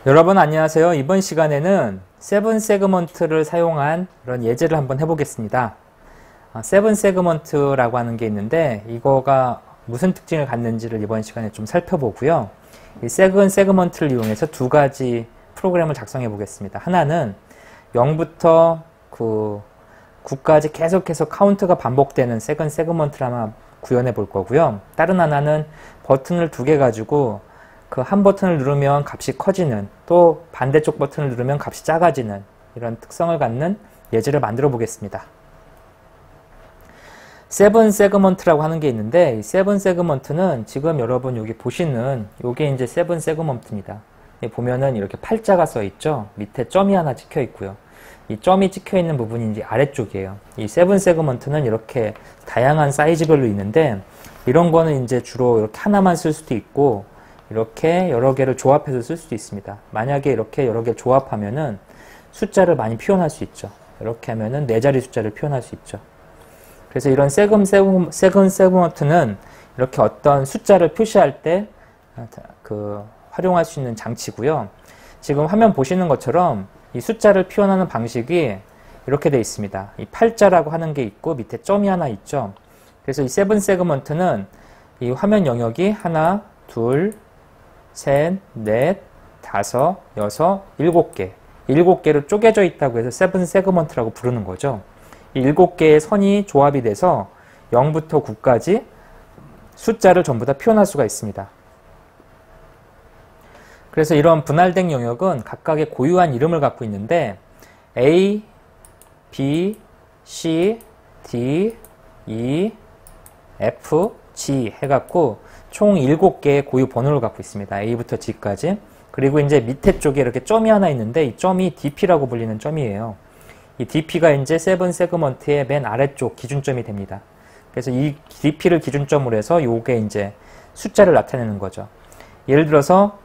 여러분 안녕하세요. 이번 시간에는 세븐 세그먼트를 사용한 그런 예제를 한번 해보겠습니다. 세븐 세그먼트라고 하는 게 있는데 이거가 무슨 특징을 갖는지를 이번 시간에 좀 살펴보고요. 이 세븐 세그먼트를 이용해서 두 가지 프로그램을 작성해 보겠습니다. 하나는 0부터 9까지 계속해서 카운트가 반복되는 세븐 세그먼트를 아마 구현해 볼 거고요. 다른 하나는 버튼을 두 개 가지고 그 한 버튼을 누르면 값이 커지는, 또 반대쪽 버튼을 누르면 값이 작아지는 이런 특성을 갖는 예제를 만들어 보겠습니다. 세븐 세그먼트라고 하는 게 있는데 이 세븐 세그먼트는 지금 여러분 여기 보시는 요게 이제 세븐 세그먼트입니다. 보면은 이렇게 팔자가 써 있죠. 밑에 점이 하나 찍혀 있고요. 이 점이 찍혀 있는 부분이 이제 아래쪽이에요. 이 세븐 세그먼트는 이렇게 다양한 사이즈별로 있는데 이런 거는 이제 주로 이렇게 하나만 쓸 수도 있고 이렇게 여러 개를 조합해서 쓸 수도 있습니다. 만약에 이렇게 여러 개 조합하면은 숫자를 많이 표현할 수 있죠. 이렇게 하면은 네 자리 숫자를 표현할 수 있죠. 그래서 이런 세븐 세그먼트는 이렇게 어떤 숫자를 표시할 때 활용할 수 있는 장치고요. 지금 화면 보시는 것처럼 이 숫자를 표현하는 방식이 이렇게 되어 있습니다. 이 팔자라고 하는 게 있고 밑에 점이 하나 있죠. 그래서 이 세븐 세그먼트는 이 화면 영역이 하나, 둘, 셋, 넷, 다섯, 여섯, 일곱 개. 7개로 쪼개져 있다고 해서 세븐 세그먼트라고 부르는 거죠. 이 7개의 선이 조합이 돼서 0부터 9까지 숫자를 전부 다 표현할 수가 있습니다. 그래서 이런 분할된 영역은 각각의 고유한 이름을 갖고 있는데 A, B, C, D, E, F, G 해갖고 총 7개의 고유 번호를 갖고 있습니다. A부터 G까지. 그리고 이제 밑에 쪽에 이렇게 점이 하나 있는데 이 점이 DP라고 불리는 점이에요. 이 DP가 이제 세븐 세그먼트의 맨 아래쪽 기준점이 됩니다. 그래서 이 DP를 기준점으로 해서 요게 이제 숫자를 나타내는 거죠. 예를 들어서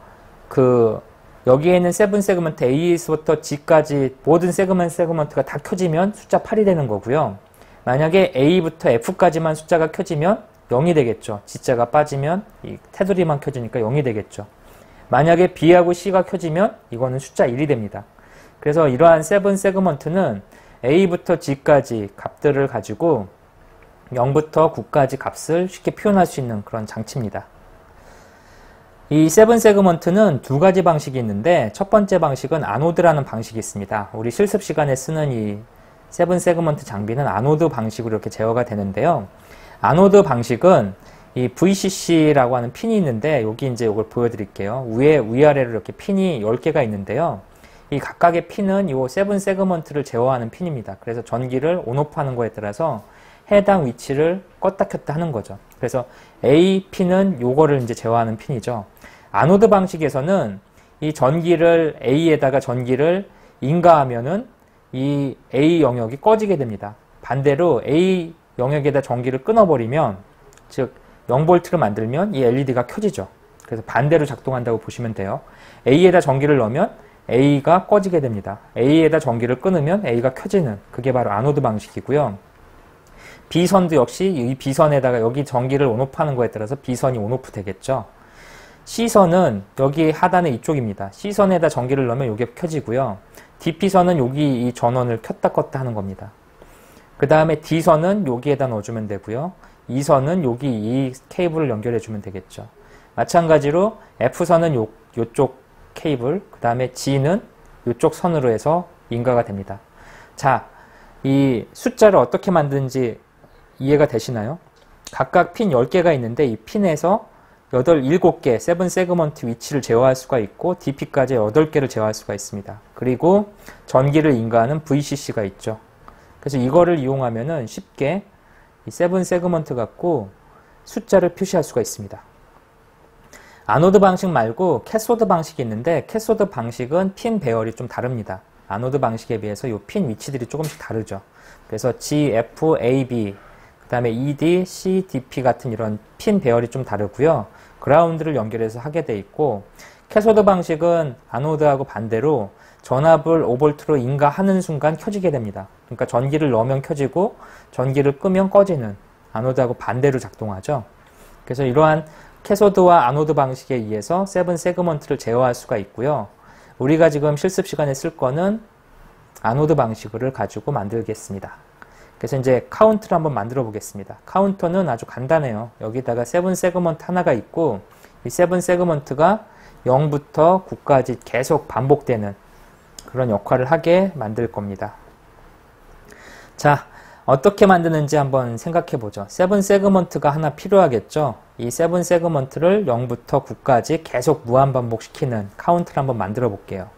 여기에 있는 세븐 세그먼트 A부터 G까지 모든 세그먼트가 다 켜지면 숫자 8이 되는 거고요. 만약에 A부터 F까지만 숫자가 켜지면 0이 되겠죠. G자가 빠지면 이 테두리만 켜지니까 0이 되겠죠. 만약에 B하고 C가 켜지면 이거는 숫자 1이 됩니다. 그래서 이러한 세븐 세그먼트는 A부터 G까지 값들을 가지고 0부터 9까지 값을 쉽게 표현할 수 있는 그런 장치입니다. 이 세븐 세그먼트는 두 가지 방식이 있는데 첫 번째 방식은 아노드라는 방식이 있습니다. 우리 실습 시간에 쓰는 이 세븐 세그먼트 장비는 아노드 방식으로 이렇게 제어가 되는데요. 아노드 방식은 이 VCC라고 하는 핀이 있는데 여기 이제 이걸 보여드릴게요. 위아래로 이렇게 핀이 10개가 있는데요. 이 각각의 핀은 이 세븐 세그먼트를 제어하는 핀입니다. 그래서 전기를 온오프 하는 거에 따라서 해당 위치를 껐다 켰다 하는 거죠. 그래서 A 핀은 요거를 이제 제어하는 핀이죠. 아노드 방식에서는 이 전기를 A에다가 전기를 인가하면은 이 A 영역이 꺼지게 됩니다. 반대로 A 영역에다 전기를 끊어버리면, 즉 0V를 만들면 이 LED가 켜지죠. 그래서 반대로 작동한다고 보시면 돼요. A에다 전기를 넣으면 A가 꺼지게 됩니다. A에다 전기를 끊으면 A가 켜지는, 그게 바로 아노드 방식이고요. B선도 역시 이 B선에다가 여기 전기를 온오프 하는 거에 따라서 B선이 온오프 되겠죠. C선은 여기 하단에 이쪽입니다. C선에다 전기를 넣으면 이게 켜지고요. DP선은 여기 이 전원을 켰다 껐다 하는 겁니다. 그 다음에 D선은 여기에다 넣어주면 되고요. E선은 여기 이 케이블을 연결해주면 되겠죠. 마찬가지로 F선은 요쪽 케이블, 그 다음에 G는 요쪽 선으로 해서 인가가 됩니다. 자, 이 숫자를 어떻게 만드는지 이해가 되시나요? 각각 핀 10개가 있는데 이 핀에서 7개 세븐 세그먼트 위치를 제어할 수가 있고 DP까지 8개를 제어할 수가 있습니다. 그리고 전기를 인가하는 VCC가 있죠. 그래서 이거를 이용하면은 쉽게 이 세븐 세그먼트 갖고 숫자를 표시할 수가 있습니다. 아노드 방식 말고 캐소드 방식이 있는데 캐소드 방식은 핀 배열이 좀 다릅니다. 아노드 방식에 비해서 이 핀 위치들이 조금씩 다르죠. 그래서 G, F, A, B, 그 다음에 ED, C, DP 같은 이런 핀 배열이 좀 다르고요. 그라운드를 연결해서 하게 돼 있고, 캐소드 방식은 아노드하고 반대로 전압을 5V로 인가하는 순간 켜지게 됩니다. 그러니까 전기를 넣으면 켜지고 전기를 끄면 꺼지는, 아노드하고 반대로 작동하죠. 그래서 이러한 캐소드와 아노드 방식에 의해서 세븐 세그먼트를 제어할 수가 있고요. 우리가 지금 실습 시간에 쓸 거는 아노드 방식을 가지고 만들겠습니다. 그래서 이제 카운트를 한번 만들어 보겠습니다. 카운터는 아주 간단해요. 여기다가 세븐 세그먼트 하나가 있고 이 세븐 세그먼트가 0부터 9까지 계속 반복되는 그런 역할을 하게 만들 겁니다. 자, 어떻게 만드는지 한번 생각해 보죠. 세븐 세그먼트가 하나 필요하겠죠. 이 세븐 세그먼트를 0부터 9까지 계속 무한 반복시키는 카운트를 한번 만들어 볼게요.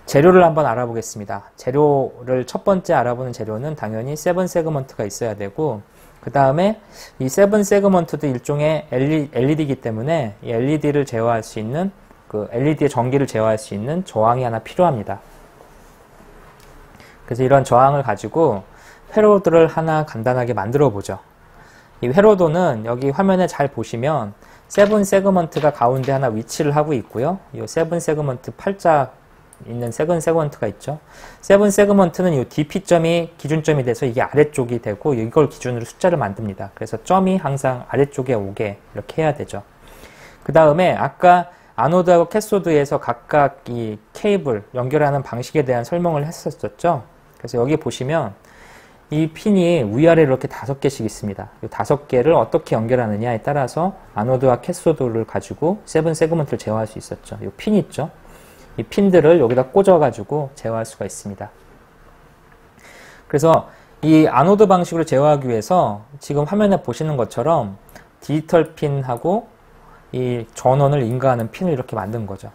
재료를 한번 알아보겠습니다. 재료를 첫 번째 알아보는 재료는 당연히 세븐 세그먼트가 있어야 되고 그 다음에 이 세븐 세그먼트도 일종의 LED이기 때문에 이 LED를 제어할 수 있는 LED의 전기를 제어할 수 있는 저항이 하나 필요합니다. 그래서 이런 저항을 가지고 회로도를 하나 간단하게 만들어 보죠. 이 회로도는 여기 화면에 잘 보시면 세븐 세그먼트가 가운데 하나 위치를 하고 있고요. 이 세븐 세그먼트 팔자 있는 세븐 세그먼트가 있죠. 세븐 세그먼트는 이 DP점이 기준점이 돼서 이게 아래쪽이 되고 이걸 기준으로 숫자를 만듭니다. 그래서 점이 항상 아래쪽에 오게 이렇게 해야 되죠. 그 다음에 아까 아노드하고 캐소드에서 각각 이 케이블 연결하는 방식에 대한 설명을 했었죠. 그래서 여기 보시면 이 핀이 위아래로 이렇게 5개씩 있습니다. 이 5개를 어떻게 연결하느냐에 따라서 아노드와 캐소드를 가지고 세븐 세그먼트를 제어할 수 있었죠. 이 핀 있죠. 이 핀들을 여기다 꽂아가지고 제어할 수가 있습니다. 그래서 이 아노드 방식으로 제어하기 위해서 지금 화면에 보시는 것처럼 디지털 핀하고 이 전원을 인가하는 핀을 이렇게 만든 거죠.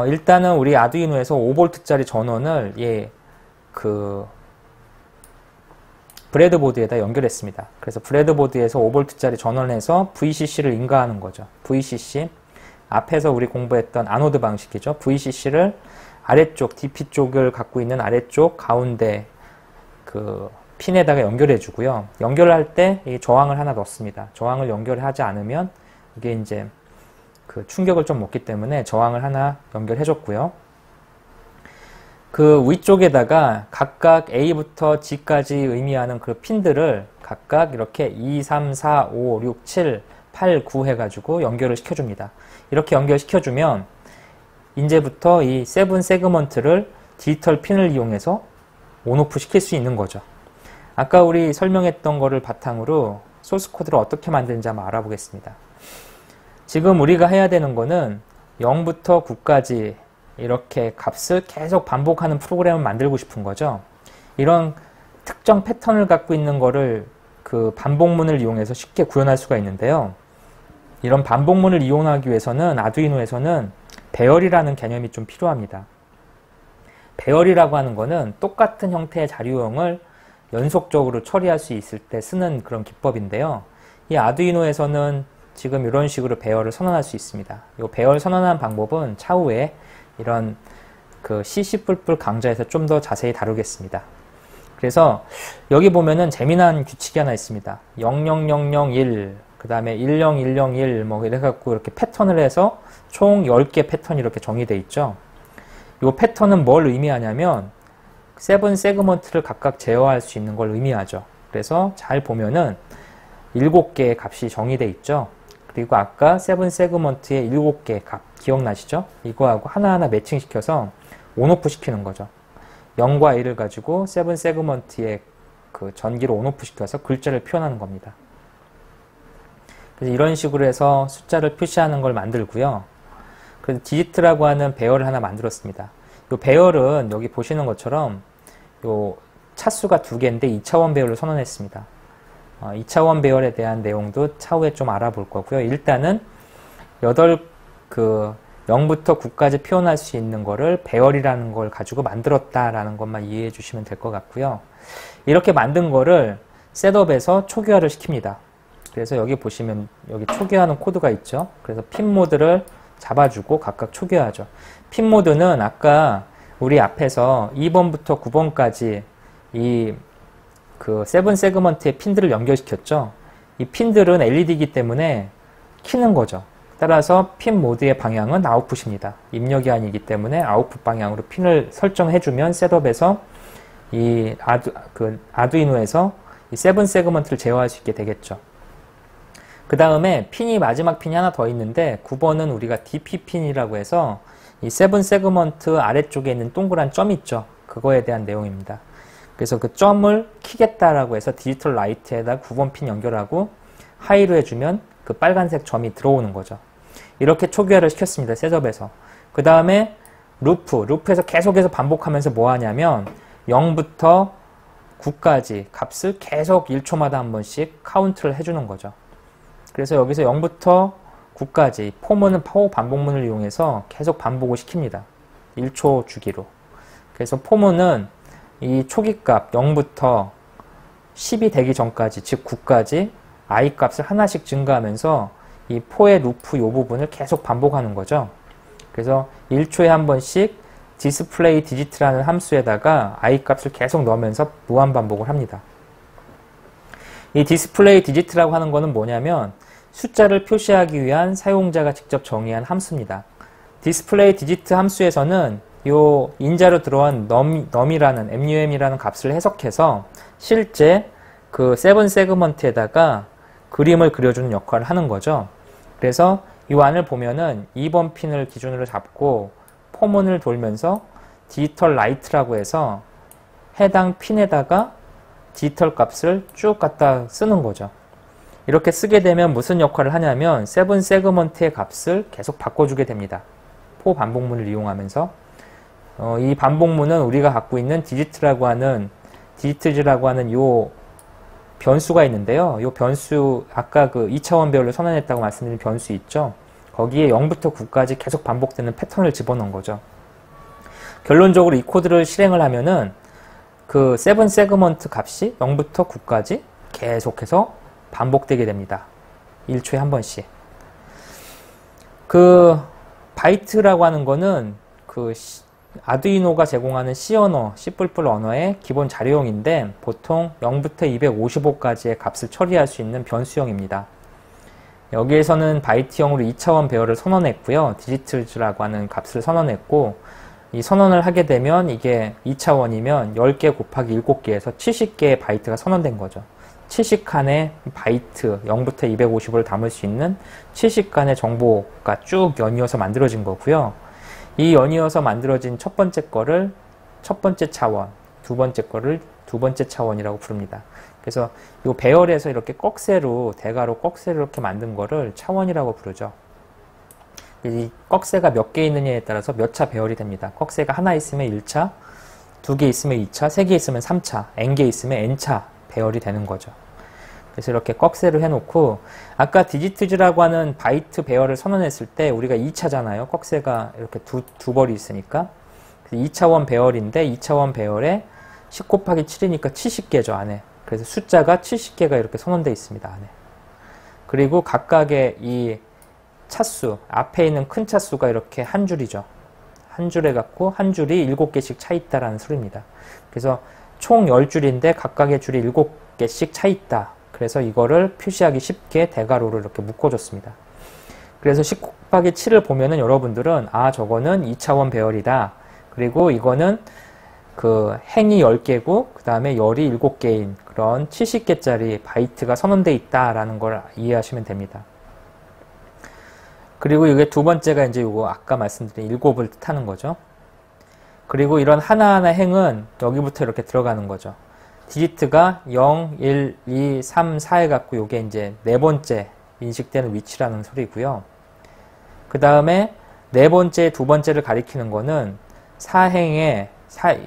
일단은 우리 아두이노에서 5V짜리 전원을 브레드보드에다 연결했습니다. 그래서 브레드보드에서 5V짜리 전원에서 VCC를 인가하는 거죠. VCC. 앞에서 우리 공부했던 아노드 방식이죠. VCC를 아래쪽, DP 쪽을 갖고 있는 아래쪽 가운데 핀에다가 연결해 주고요. 연결할 때 이 저항을 하나 넣습니다. 저항을 연결하지 않으면 이게 이제 충격을 좀 먹기 때문에 저항을 하나 연결해 줬고요. 그 위쪽에다가 각각 A부터 G까지 의미하는 그 핀들을 각각 이렇게 2, 3, 4, 5, 6, 7, 8, 9 해가지고 연결을 시켜줍니다. 이렇게 연결시켜주면 이제부터 이 세븐 세그먼트를 디지털 핀을 이용해서 온오프 시킬 수 있는 거죠. 아까 우리 설명했던 거를 바탕으로 소스 코드를 어떻게 만드는지 한번 알아보겠습니다. 지금 우리가 해야 되는 거는 0부터 9까지 이렇게 값을 계속 반복하는 프로그램을 만들고 싶은 거죠. 이런 특정 패턴을 갖고 있는 거를 반복문을 이용해서 쉽게 구현할 수가 있는데요. 이런 반복문을 이용하기 위해서는 아두이노에서는 배열이라는 개념이 좀 필요합니다. 배열이라고 하는 거는 똑같은 형태의 자료형을 연속적으로 처리할 수 있을 때 쓰는 그런 기법인데요. 이 아두이노에서는 지금 이런 식으로 배열을 선언할 수 있습니다. 이 배열 선언하는 방법은 차후에 이런 CC++ 강좌에서 좀 더 자세히 다루겠습니다. 그래서 여기 보면은 재미난 규칙이 하나 있습니다. 00001, 그 다음에 10101 뭐 이래갖고 이렇게 패턴을 해서 총 10개 패턴이 이렇게 정의되어 있죠. 이 패턴은 뭘 의미하냐면 세븐 세그먼트를 각각 제어할 수 있는 걸 의미하죠. 그래서 잘 보면은 7개의 값이 정의되어 있죠. 그리고 아까 세븐 세그먼트의 7개의 값 기억나시죠? 이거하고 하나하나 매칭시켜서 온오프 시키는 거죠. 0과 1을 가지고 세븐 세그먼트의 전기를 온오프 시켜서 글자를 표현하는 겁니다. 그래서 이런 식으로 해서 숫자를 표시하는 걸 만들고요. 그래서 디지트라고 하는 배열을 하나 만들었습니다. 이 배열은 여기 보시는 것처럼 요 차수가 2개인데 2차원 배열을 선언했습니다. 2차원 배열에 대한 내용도 차후에 좀 알아볼 거고요. 일단은 0부터 9까지 표현할 수 있는 거를 배열이라는 걸 가지고 만들었다라는 것만 이해해 주시면 될 것 같고요. 이렇게 만든 거를 셋업에서 초기화를 시킵니다. 그래서 여기 보시면 여기 초기화하는 코드가 있죠. 그래서 핀 모드를 잡아주고 각각 초기화하죠. 핀 모드는 아까 우리 앞에서 2번부터 9번까지 이 세븐 세그먼트의 핀들을 연결시켰죠. 이 핀들은 LED이기 때문에 키는 거죠. 따라서 핀 모드의 방향은 아웃풋입니다. 입력이 아니기 때문에 아웃풋 방향으로 핀을 설정해주면 셋업에서 이 아두이노에서 이 세븐 세그먼트를 제어할 수 있게 되겠죠. 그 다음에 마지막 핀이 하나 더 있는데 9번은 우리가 DP 핀이라고 해서 이 세븐 세그먼트 아래쪽에 있는 동그란 점 있죠. 그거에 대한 내용입니다. 그래서 그 점을 키겠다라고 해서 디지털 라이트에다 9번 핀 연결하고 하이로 해주면 그 빨간색 점이 들어오는 거죠. 이렇게 초기화를 시켰습니다. 셋업에서. 그 다음에 루프에서 계속해서 반복하면서 뭐 하냐면 0부터 9까지 값을 계속 1초마다 한 번씩 카운트를 해주는 거죠. 그래서 여기서 0부터 9까지 포문은 파워 반복문을 이용해서 계속 반복을 시킵니다. 1초 주기로. 그래서 포문은 이 초기값 0부터 10이 되기 전까지, 즉 9까지 i 값을 하나씩 증가하면서 이 포의 루프 이 부분을 계속 반복하는 거죠. 그래서 1초에 한 번씩 디스플레이 디지트라는 함수에다가 i 값을 계속 넣으면서 무한 반복을 합니다. 이 디스플레이 디지트라고 하는 거는 뭐냐면 숫자를 표시하기 위한 사용자가 직접 정의한 함수입니다. 디스플레이 디지트 함수에서는 요 인자로 들어온 num이라는 값을 해석해서 실제 그 세븐 세그먼트에다가 그림을 그려주는 역할을 하는 거죠. 그래서 이 안을 보면은 2번 핀을 기준으로 잡고 포문을 돌면서 디지털 라이트라고 해서 해당 핀에다가 디지털 값을 쭉 갖다 쓰는 거죠. 이렇게 쓰게 되면 무슨 역할을 하냐면 세븐 세그먼트의 값을 계속 바꿔주게 됩니다. 포 반복문을 이용하면서 이 반복문은 우리가 갖고 있는 디지트즈라고 하는 요 변수가 있는데요. 요 변수 아까 그 2차원 배열로 선언했다고 말씀드린 변수 있죠. 거기에 0부터 9까지 계속 반복되는 패턴을 집어넣은 거죠. 결론적으로 이 코드를 실행을 하면은 그 세븐 세그먼트 값이 0부터 9까지 계속해서 반복되게 됩니다. 1초에 한 번씩. 그 바이트라고 하는 거는 그 아두이노가 제공하는 C 언어, C++ 언어의 기본 자료형인데 보통 0부터 255까지의 값을 처리할 수 있는 변수형입니다. 여기에서는 바이트형으로 2차원 배열을 선언했고요. 디지트즈라고 하는 값을 선언했고 이 선언을 하게 되면 이게 2차원이면 10개 곱하기 7개에서 70개의 바이트가 선언된 거죠. 70칸의 바이트 0부터 255를 담을 수 있는 70칸의 정보가 쭉 연이어서 만들어진 거고요. 이 연이어서 만들어진 첫 번째 거를 첫 번째 차원, 두 번째 거를 두 번째 차원이라고 부릅니다. 그래서 이 배열에서 이렇게 꺽쇠로, 대가로 꺽쇠로 이렇게 만든 거를 차원이라고 부르죠. 이 꺽쇠가 몇 개 있느냐에 따라서 몇 차 배열이 됩니다. 꺽쇠가 하나 있으면 1차, 두 개 있으면 2차, 세 개 있으면 3차, n개 있으면 n차 배열이 되는 거죠. 그래서 이렇게 꺽쇠를 해놓고 아까 디지트즈라고 하는 바이트 배열을 선언했을 때 우리가 2차잖아요. 꺽쇠가 이렇게 두 벌이 있으니까 2차원 배열인데 2차원 배열에 10 곱하기 7이니까 70개죠 안에. 그래서 숫자가 70개가 이렇게 선언되어 있습니다 안에. 그리고 각각의 이 차수 앞에 있는 큰 차수가 이렇게 한 줄이죠. 한 줄에 갖고 한 줄이 7개씩 차 있다라는 소리입니다. 그래서 총 10줄인데 각각의 줄이 7개씩 차 있다. 그래서 이거를 표시하기 쉽게 대괄호를 이렇게 묶어줬습니다. 그래서 10 곱하기 7을 보면은 여러분들은 아 저거는 2차원 배열이다. 그리고 이거는 그 행이 10개고 그 다음에 열이 7개인 그런 70개짜리 바이트가 선언되어 있다라는 걸 이해하시면 됩니다. 그리고 이게 두 번째가 이제 요거 아까 말씀드린 7을 뜻하는 거죠. 그리고 이런 하나하나 행은 여기부터 이렇게 들어가는 거죠. 디지트가 0, 1, 2, 3, 4 해갖고 요게 이제 네 번째 인식되는 위치라는 소리고요. 그 다음에 네 번째, 두 번째를 가리키는 거는 사행의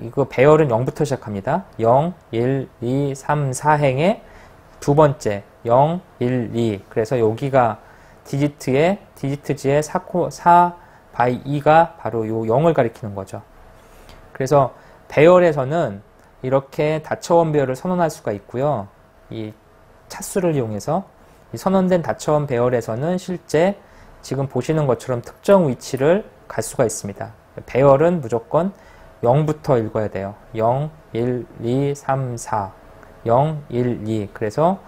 이거 배열은 0부터 시작합니다. 0, 1, 2, 3, 4행의 두 번째 0, 1, 2 그래서 여기가 디지트즈의 4 by 2가 바로 요 0을 가리키는 거죠. 그래서 배열에서는 이렇게 다차원 배열을 선언할 수가 있고요. 이 차수를 이용해서 이 선언된 다차원 배열에서는 실제 지금 보시는 것처럼 특정 위치를 갈 수가 있습니다. 배열은 무조건 0부터 읽어야 돼요. 0, 1, 2, 3, 4 0, 1, 2 그래서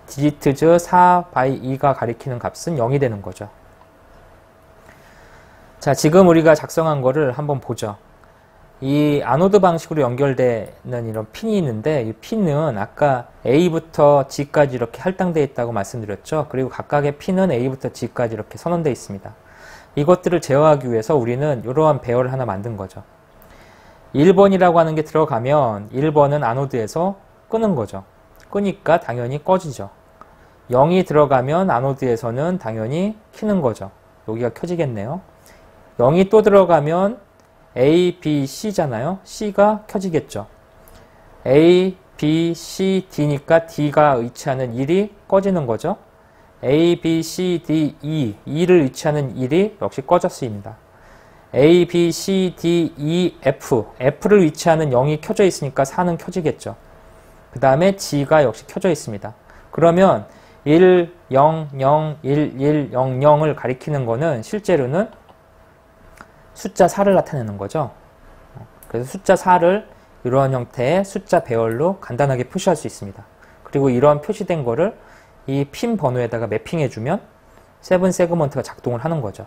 디지트즈 4 by 2가 가리키는 값은 0이 되는 거죠. 자, 지금 우리가 작성한 거를 한번 보죠. 이 아노드 방식으로 연결되는 이런 핀이 있는데 이 핀은 아까 A부터 G까지 이렇게 할당되어 있다고 말씀드렸죠. 그리고 각각의 핀은 A부터 G까지 이렇게 선언되어 있습니다. 이것들을 제어하기 위해서 우리는 이러한 배열을 하나 만든 거죠. 1번이라고 하는 게 들어가면 1번은 아노드에서 끄는 거죠. 끄니까 당연히 꺼지죠. 0이 들어가면 아노드에서는 당연히 켜는 거죠. 여기가 켜지겠네요. 0이 또 들어가면 A, B, C잖아요. C가 켜지겠죠. A, B, C, D니까 D가 위치하는 1이 꺼지는 거죠. A, B, C, D, E, E를 위치하는 1이 역시 꺼졌습니다. A, B, C, D, E, F, F를 위치하는 0이 켜져 있으니까 4는 켜지겠죠. 그 다음에 G가 역시 켜져 있습니다. 그러면 1, 0, 0, 1, 1, 0, 0을 가리키는 거는 실제로는 숫자 4를 나타내는 거죠. 그래서 숫자 4를 이러한 형태의 숫자 배열로 간단하게 표시할 수 있습니다. 그리고 이러한 표시된 거를 이 핀 번호에다가 매핑해주면 세븐 세그먼트가 작동을 하는 거죠.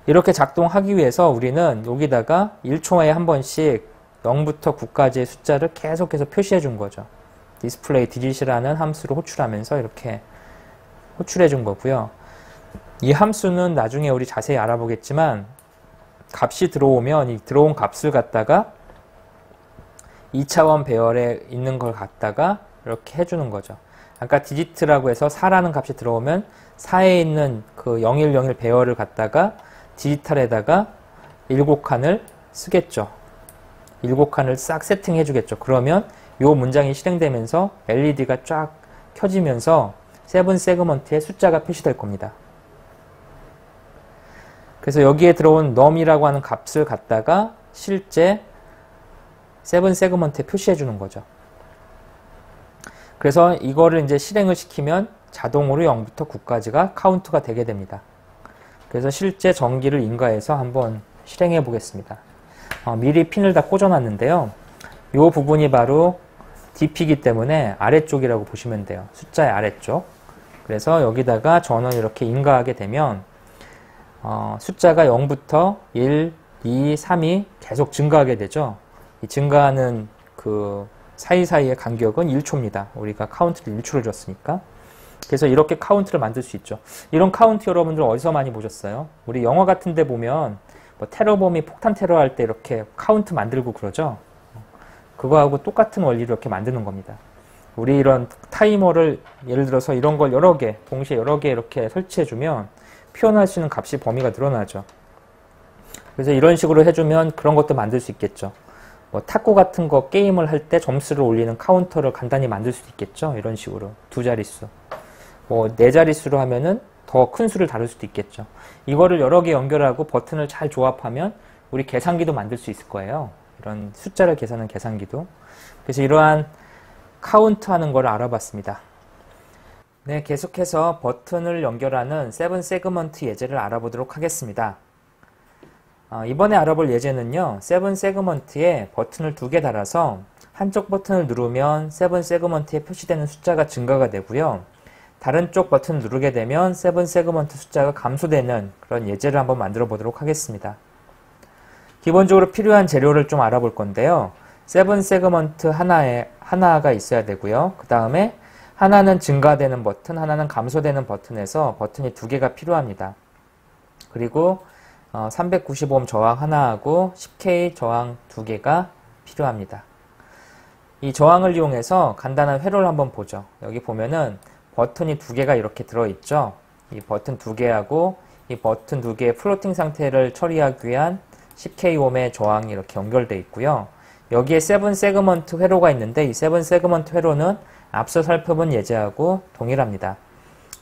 이렇게 작동하기 위해서 우리는 여기다가 1초에 한 번씩 0부터 9까지의 숫자를 계속해서 표시해 준 거죠. 디스플레이 digit이라는 함수를 호출하면서 이렇게 호출해 준 거고요. 이 함수는 나중에 우리 자세히 알아보겠지만 값이 들어오면 이 들어온 값을 갖다가 2차원 배열에 있는 걸 갖다가 이렇게 해주는 거죠. 아까 digit라고 해서 4라는 값이 들어오면 4에 있는 그 0101 배열을 갖다가 디지털에다가 7칸을 쓰겠죠. 7칸을 싹 세팅해 주겠죠. 그러면 이 문장이 실행되면서 LED가 쫙 켜지면서 세븐 세그먼트의 숫자가 표시될 겁니다. 그래서 여기에 들어온 num이라고 하는 값을 갖다가 실제 세븐 세그먼트에 표시해 주는 거죠. 그래서 이거를 이제 실행을 시키면 자동으로 0부터 9까지가 카운트가 되게 됩니다. 그래서 실제 전기를 인가해서 한번 실행해 보겠습니다. 미리 핀을 다 꽂아 놨는데요. 이 부분이 바로 DP이기 때문에 아래쪽이라고 보시면 돼요. 숫자의 아래쪽. 그래서 여기다가 전원을 이렇게 인가하게 되면 숫자가 0부터 1, 2, 3이 계속 증가하게 되죠. 이 증가하는 그 사이사이의 간격은 1초입니다. 우리가 카운트를 1초를 줬으니까. 그래서 이렇게 카운트를 만들 수 있죠. 이런 카운트 여러분들 어디서 많이 보셨어요? 우리 영화 같은 데 보면 뭐 테러범이 폭탄 테러 할 때 이렇게 카운트 만들고 그러죠. 그거하고 똑같은 원리로 이렇게 만드는 겁니다. 우리 이런 타이머를 예를 들어서 이런 걸 여러 개, 동시에 여러 개 이렇게 설치해주면 표현할 수 있는 값이 범위가 늘어나죠. 그래서 이런 식으로 해주면 그런 것도 만들 수 있겠죠. 뭐 탁구 같은 거 게임을 할 때 점수를 올리는 카운터를 간단히 만들 수 있겠죠. 이런 식으로 두 자릿수. 뭐 네 자릿수로 하면은 더 큰 수를 다룰 수도 있겠죠. 이거를 여러 개 연결하고 버튼을 잘 조합하면 우리 계산기도 만들 수 있을 거예요. 이런 숫자를 계산하는 계산기도. 그래서 이러한 카운트 하는 걸 알아봤습니다. 네, 계속해서 버튼을 연결하는 세븐 세그먼트 예제를 알아보도록 하겠습니다. 이번에 알아볼 예제는요, 세븐 세그먼트에 버튼을 2개 달아서 한쪽 버튼을 누르면 세븐 세그먼트에 표시되는 숫자가 증가가 되고요. 다른 쪽 버튼을 누르게 되면 세븐 세그먼트 숫자가 감소되는 그런 예제를 한번 만들어 보도록 하겠습니다. 기본적으로 필요한 재료를 좀 알아볼 건데요. 세븐 세그먼트 하나가 있어야 되고요. 그 다음에 하나는 증가되는 버튼, 하나는 감소되는 버튼에서 버튼이 2개가 필요합니다. 그리고 390오hm 저항 하나하고 10K 저항 2개가 필요합니다. 이 저항을 이용해서 간단한 회로를 한번 보죠. 여기 보면은 버튼이 2개가 이렇게 들어있죠. 이 버튼 2개하고 이 버튼 2개의 플로팅 상태를 처리하기 위한 10Kohm의 저항이 이렇게 연결되어 있고요. 여기에 세븐 세그먼트 회로가 있는데 이 세븐 세그먼트 회로는 앞서 살펴본 예제하고 동일합니다.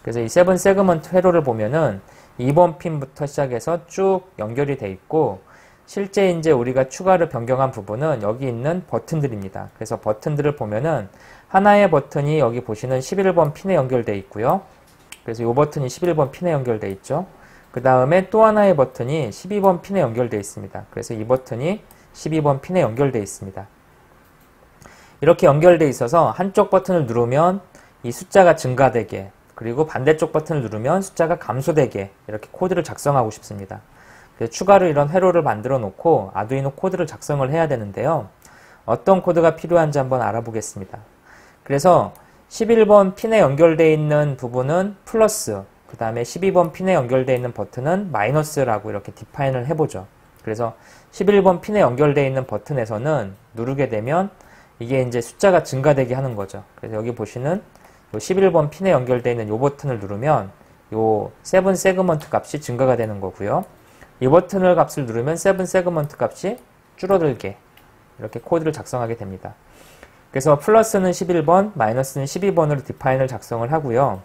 그래서 이 세븐 세그먼트 회로를 보면은 2번 핀부터 시작해서 쭉 연결이 되어 있고 실제 이제 우리가 추가로 변경한 부분은 여기 있는 버튼들입니다. 그래서 버튼들을 보면은 하나의 버튼이 여기 보시는 11번 핀에 연결되어 있고요. 그래서 이 버튼이 11번 핀에 연결되어 있죠. 그 다음에 또 하나의 버튼이 12번 핀에 연결되어 있습니다. 그래서 이 버튼이 12번 핀에 연결되어 있습니다. 이렇게 연결되어 있어서 한쪽 버튼을 누르면 이 숫자가 증가되게, 그리고 반대쪽 버튼을 누르면 숫자가 감소되게 이렇게 코드를 작성하고 싶습니다. 그래서 추가로 이런 회로를 만들어 놓고 아두이노 코드를 작성을 해야 되는데요. 어떤 코드가 필요한지 한번 알아보겠습니다. 그래서 11번 핀에 연결되어 있는 부분은 플러스, 그 다음에 12번 핀에 연결되어 있는 버튼은 마이너스라고 이렇게 디파인을 해보죠. 그래서 11번 핀에 연결되어 있는 버튼에서는 누르게 되면 이게 이제 숫자가 증가되게 하는 거죠. 그래서 여기 보시는 요 11번 핀에 연결되어 있는 요 버튼을 누르면 요 세븐 세그먼트 값이 증가가 되는 거고요. 이 버튼을 값을 누르면 세븐 세그먼트 값이 줄어들게 이렇게 코드를 작성하게 됩니다. 그래서 플러스는 11번, 마이너스는 12번으로 디파인을 작성을 하고요.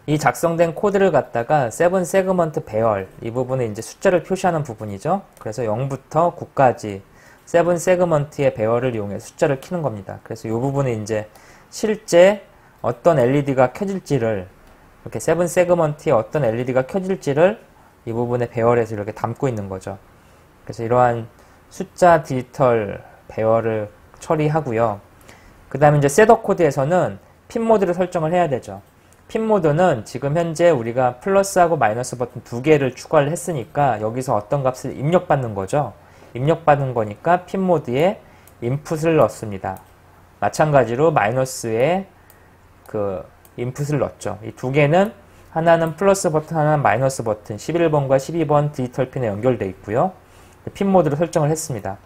이 작성된 코드를 갖다가 세븐 세그먼트 배열, 이 부분에 이제 숫자를 표시하는 부분이죠. 그래서 0부터 9까지 세븐 세그먼트의 배열을 이용해 숫자를 키는 겁니다. 그래서 이 부분에 이제 실제 어떤 LED가 켜질지를 이렇게 세븐 세그먼트에 어떤 LED가 켜질지를 이 부분에 배열해서 이렇게 담고 있는 거죠. 그래서 이러한 숫자 디지털 배열을 처리하고요. 그 다음에 이제 셋업 코드에서는 핀 모드를 설정을 해야 되죠. 핀 모드는 지금 현재 우리가 플러스하고 마이너스 버튼 두 개를 추가를 했으니까 여기서 어떤 값을 입력받는 거죠. 입력받는 거니까 핀 모드에 인풋을 넣습니다. 마찬가지로 마이너스에 그 인풋을 넣었죠. 이 두 개는 하나는 플러스 버튼, 하나는 마이너스 버튼 11번과 12번 디지털 핀에 연결되어 있고요. 핀 모드를 설정을 했습니다.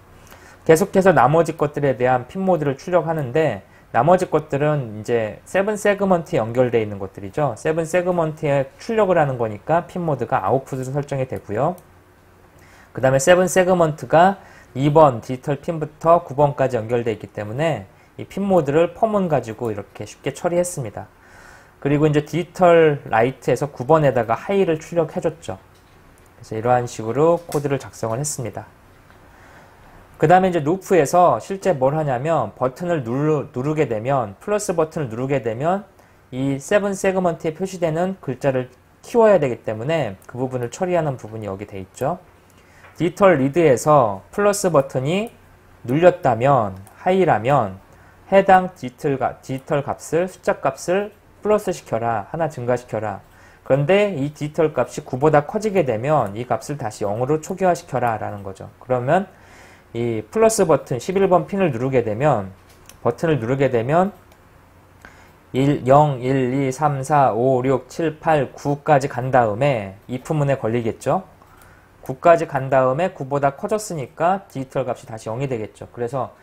계속해서 나머지 것들에 대한 핀 모드를 출력하는데 나머지 것들은 이제 세븐 세그먼트에 연결되어 있는 것들이죠. 세븐 세그먼트에 출력을 하는 거니까 핀 모드가 아웃풋으로 설정이 되고요. 그 다음에 세븐 세그먼트가 2번 디지털 핀부터 9번까지 연결되어 있기 때문에 이 핀 모드를 펌은 가지고 이렇게 쉽게 처리했습니다. 그리고 이제 디지털 라이트에서 9번에다가 하이를 출력해줬죠. 그래서 이러한 식으로 코드를 작성을 했습니다. 그 다음에 이제 루프에서 실제 뭘 하냐면 버튼을 누르게 되면 플러스 버튼을 누르게 되면 이 세븐 세그먼트에 표시되는 글자를 키워야 되기 때문에 그 부분을 처리하는 부분이 여기 돼 있죠. 디지털 리드에서 플러스 버튼이 눌렸다면 하이라면 해당 디지털 값을 숫자 값을 플러스 시켜라, 하나 증가시켜라. 그런데 이 디지털 값이 9보다 커지게 되면 이 값을 다시 0으로 초기화시켜라 라는 거죠. 그러면 이 플러스 버튼 11번 핀을 누르게 되면 버튼을 누르게 되면 0, 1, 2, 3, 4, 5, 6, 7, 8, 9까지 간 다음에 if문에 걸리겠죠. 9까지 간 다음에 9보다 커졌으니까 디지털 값이 다시 0이 되겠죠. 그래서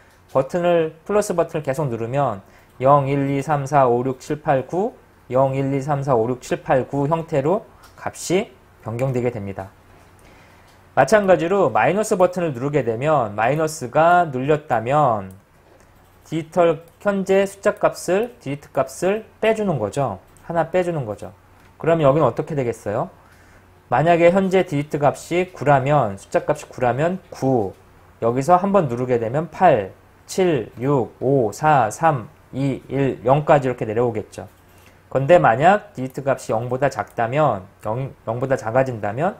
플러스 버튼을 계속 누르면 0, 1, 2, 3, 4, 5, 6, 7, 8, 9 0, 1, 2, 3, 4, 5, 6, 7, 8, 9 형태로 값이 변경되게 됩니다. 마찬가지로 마이너스 버튼을 누르게 되면 마이너스가 눌렸다면 디지털 현재 숫자 값을 디지트 값을 빼주는 거죠. 하나 빼주는 거죠. 그러면 여기는 어떻게 되겠어요? 만약에 현재 디지트 값이 9라면 숫자 값이 9라면 9 여기서 한번 누르게 되면 8, 7, 6, 5, 4, 3, 2, 1, 0까지 이렇게 내려오겠죠. 근데 만약 디지트 값이 0보다 작다면 0보다 작아진다면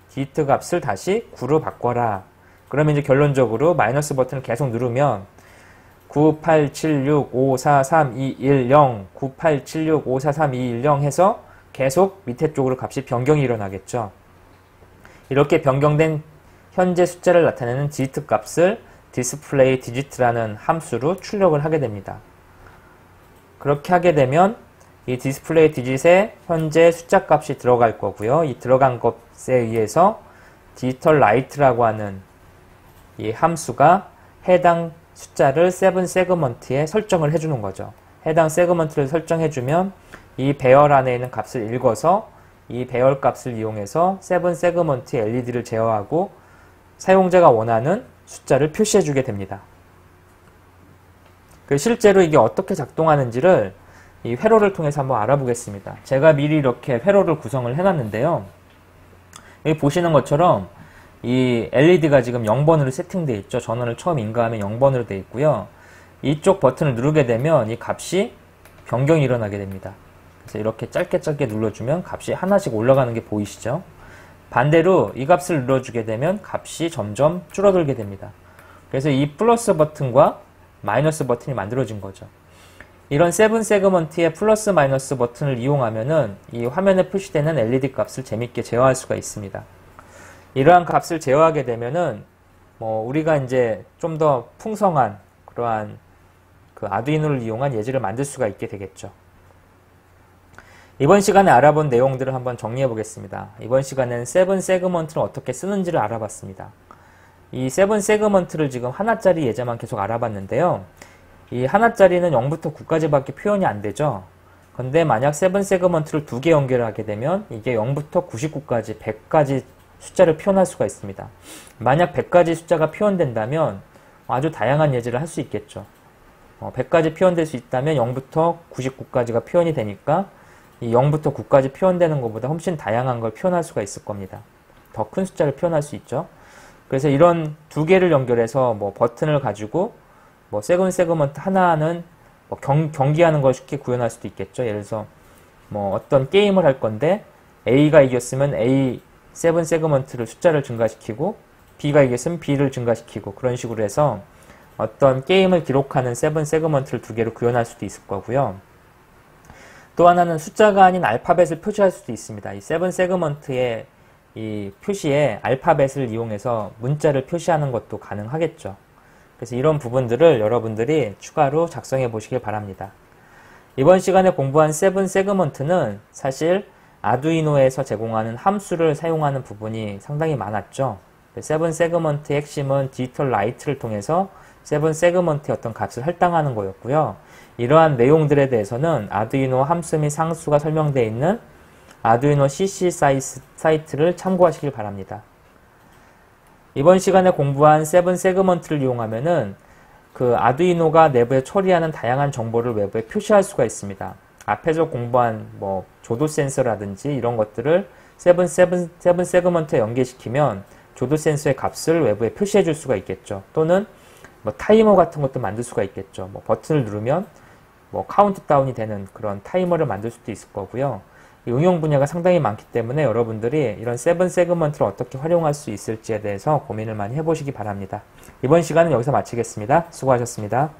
디지트 값을 다시 9로 바꿔라. 그러면 이제 결론적으로 마이너스 버튼을 계속 누르면 9, 8, 7, 6, 5, 4, 3, 2, 1, 0 9, 8, 7, 6, 5, 4, 3, 2, 1, 0 해서 계속 밑에 쪽으로 값이 변경이 일어나겠죠. 이렇게 변경된 현재 숫자를 나타내는 디지트 값을 display digit라는 함수로 출력을 하게 됩니다. 그렇게 하게 되면 이 디스플레이 디짓에 현재 숫자 값이 들어갈 거고요. 이 들어간 것에 의해서 디지털 라이트라고 하는 이 함수가 해당 숫자를 세븐 세그먼트에 설정을 해주는 거죠. 해당 세그먼트를 설정해주면 이 배열 안에 있는 값을 읽어서 이 배열 값을 이용해서 세븐 세그먼트의 LED를 제어하고 사용자가 원하는 숫자를 표시해주게 됩니다. 실제로 이게 어떻게 작동하는지를 이 회로를 통해서 한번 알아보겠습니다. 제가 미리 이렇게 회로를 구성을 해놨는데요. 여기 보시는 것처럼 이 LED가 지금 0번으로 세팅되어 있죠. 전원을 처음 인가하면 0번으로 되어 있고요. 이쪽 버튼을 누르게 되면 이 값이 변경이 일어나게 됩니다. 그래서 이렇게 짧게 눌러주면 값이 하나씩 올라가는 게 보이시죠? 반대로 이 값을 눌러주게 되면 값이 점점 줄어들게 됩니다. 그래서 이 플러스 버튼과 마이너스 버튼이 만들어진 거죠. 이런 세븐 세그먼트의 플러스 마이너스 버튼을 이용하면은 이 화면에 표시되는 LED 값을 재밌게 제어할 수가 있습니다. 이러한 값을 제어하게 되면은 우리가 이제 좀 더 풍성한 그러한 그 아두이노를 이용한 예제를 만들 수가 있게 되겠죠. 이번 시간에 알아본 내용들을 한번 정리해 보겠습니다. 이번 시간에는 세븐 세그먼트를 어떻게 쓰는지를 알아봤습니다. 이 세븐 세그먼트를 지금 하나짜리 예제만 계속 알아봤는데요. 이 하나짜리는 0부터 9까지밖에 표현이 안 되죠. 근데 만약 세븐 세그먼트를 2개 연결하게 되면 이게 0부터 99까지 100까지 숫자를 표현할 수가 있습니다. 만약 100가지 숫자가 표현된다면 아주 다양한 예제를 할 수 있겠죠. 100가지 표현될 수 있다면 0부터 99까지가 표현이 되니까 이 0부터 9까지 표현되는 것보다 훨씬 다양한 걸 표현할 수가 있을 겁니다. 더 큰 숫자를 표현할 수 있죠. 그래서 이런 2개를 연결해서 뭐 버튼을 가지고 뭐 세븐 세그먼트 하나는 뭐 경기하는 걸 쉽게 구현할 수도 있겠죠. 예를 들어서 뭐 어떤 게임을 할 건데 A가 이겼으면 A 세븐 세그먼트를 숫자를 증가시키고 B가 이겼으면 B를 증가시키고 그런 식으로 해서 어떤 게임을 기록하는 세븐 세그먼트를 2개로 구현할 수도 있을 거고요. 또 하나는 숫자가 아닌 알파벳을 표시할 수도 있습니다. 이 세븐 세그먼트의 이 표시에 알파벳을 이용해서 문자를 표시하는 것도 가능하겠죠. 그래서 이런 부분들을 여러분들이 추가로 작성해 보시길 바랍니다. 이번 시간에 공부한 세븐 세그먼트는 사실 아두이노에서 제공하는 함수를 사용하는 부분이 상당히 많았죠. 세븐 세그먼트의 핵심은 디지털 라이트를 통해서 세븐 세그먼트의 어떤 값을 할당하는 거였고요. 이러한 내용들에 대해서는 아두이노 함수 및 상수가 설명되어 있는 아두이노 CC 사이트를 참고하시길 바랍니다. 이번 시간에 공부한 세븐 세그먼트를 이용하면은 그 아두이노가 내부에 처리하는 다양한 정보를 외부에 표시할 수가 있습니다. 앞에서 공부한 뭐 조도 센서라든지 이런 것들을 세븐 세그먼트에 연계시키면 조도 센서의 값을 외부에 표시해 줄 수가 있겠죠. 또는 뭐 타이머 같은 것도 만들 수가 있겠죠. 뭐 버튼을 누르면 뭐 카운트다운이 되는 그런 타이머를 만들 수도 있을 거고요. 이 응용 분야가 상당히 많기 때문에 여러분들이 이런 세븐 세그먼트를 어떻게 활용할 수 있을지에 대해서 고민을 많이 해보시기 바랍니다. 이번 시간은 여기서 마치겠습니다. 수고하셨습니다.